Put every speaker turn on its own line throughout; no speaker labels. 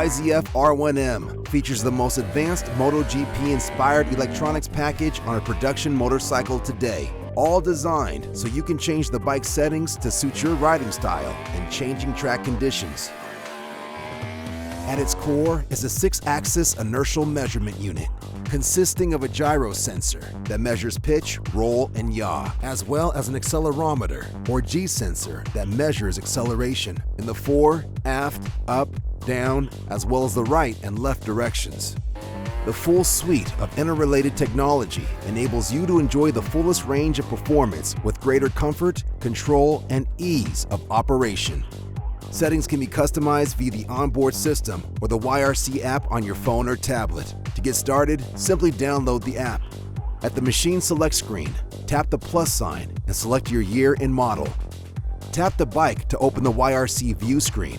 YZF R1M features the most advanced MotoGP-inspired electronics package on a production motorcycle today. All designed so you can change the bike settings to suit your riding style and changing track conditions. At its core is a 6-axis inertial measurement unit, consisting of a gyro sensor that measures pitch, roll, and yaw, as well as an accelerometer, or G sensor, that measures acceleration in the fore, aft, up, down, as well as the right and left directions. The full suite of interrelated technology enables you to enjoy the fullest range of performance with greater comfort, control, and ease of operation. Settings can be customized via the onboard system or the YRC app on your phone or tablet. To get started, simply download the app. At the Machine Select screen, tap the plus sign and select your year and model. Tap the bike to open the YRC view screen.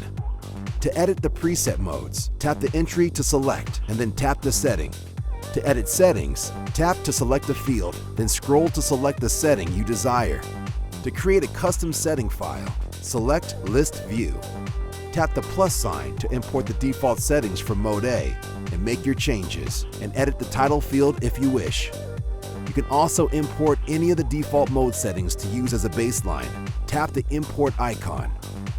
To edit the preset modes, tap the entry to select and then tap the setting. To edit settings, tap to select a field, then scroll to select the setting you desire. To create a custom setting file, select List View. Tap the plus sign to import the default settings from Mode A and make your changes, and edit the title field if you wish. You can also import any of the default mode settings to use as a baseline. Tap the import icon.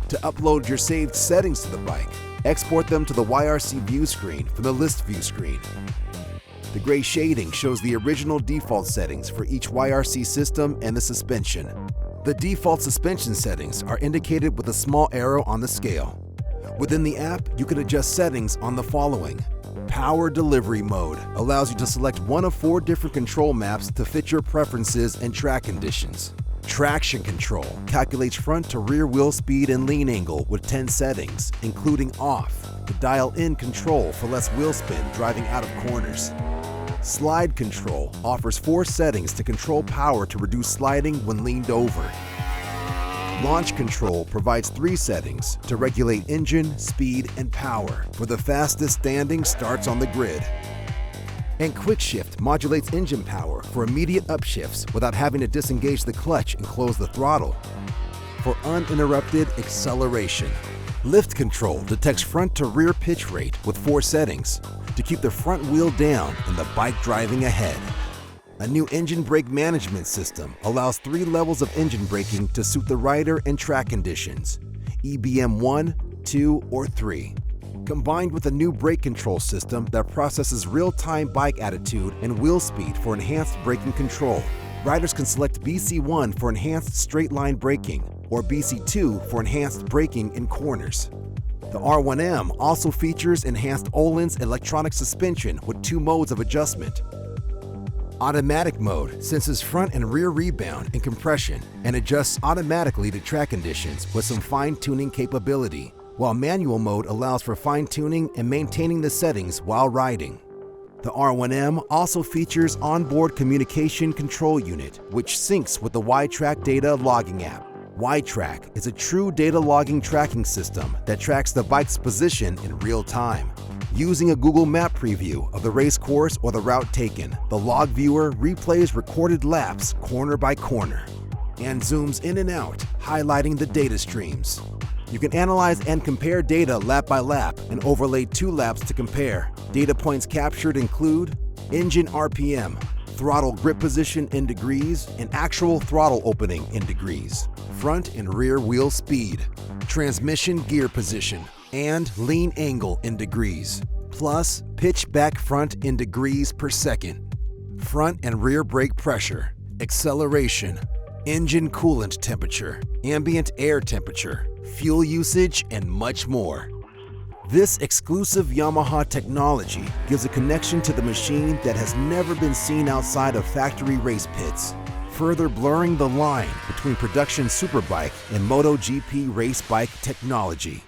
To upload your saved settings to the bike, export them to the YRC view screen from the List View screen. The gray shading shows the original default settings for each YRC system and the suspension. The default suspension settings are indicated with a small arrow on the scale. Within the app, you can adjust settings on the following. Power Delivery Mode allows you to select one of 4 different control maps to fit your preferences and track conditions. Traction Control calculates front to rear wheel speed and lean angle with 10 settings, including off, to dial in control for less wheel spin driving out of corners. Slide Control offers 4 settings to control power to reduce sliding when leaned over. Launch Control provides 3 settings to regulate engine, speed, and power, where the fastest standing starts on the grid. And Quick Shift modulates engine power for immediate upshifts without having to disengage the clutch and close the throttle. For uninterrupted acceleration, Lift Control detects front to rear pitch rate with 4 settings to keep the front wheel down and the bike driving ahead. A new engine brake management system allows 3 levels of engine braking to suit the rider and track conditions, EBM 1, 2, or 3. Combined with a new brake control system that processes real-time bike attitude and wheel speed for enhanced braking control. Riders can select BC1 for enhanced straight-line braking or BC2 for enhanced braking in corners. The R1M also features enhanced Ohlins electronic suspension with 2 modes of adjustment. Automatic mode senses front and rear rebound and compression and adjusts automatically to track conditions with some fine-tuning capability, while manual mode allows for fine-tuning and maintaining the settings while riding. The R1M also features onboard communication control unit, which syncs with the Y-TRAC data logging app. Y-TRAC is a true data logging tracking system that tracks the bike's position in real time. Using a Google Map preview of the race course or the route taken, the log viewer replays recorded laps corner by corner and zooms in and out, highlighting the data streams. You can analyze and compare data lap by lap and overlay 2 laps to compare. Data points captured include engine RPM, throttle grip position in degrees, and actual throttle opening in degrees, front and rear wheel speed, transmission gear position, and lean angle in degrees, plus pitch back front in degrees per second, front and rear brake pressure, acceleration, engine coolant temperature, ambient air temperature, fuel usage, and much more. This exclusive Yamaha technology gives a connection to the machine that has never been seen outside of factory race pits, further blurring the line between production superbike and MotoGP race bike technology.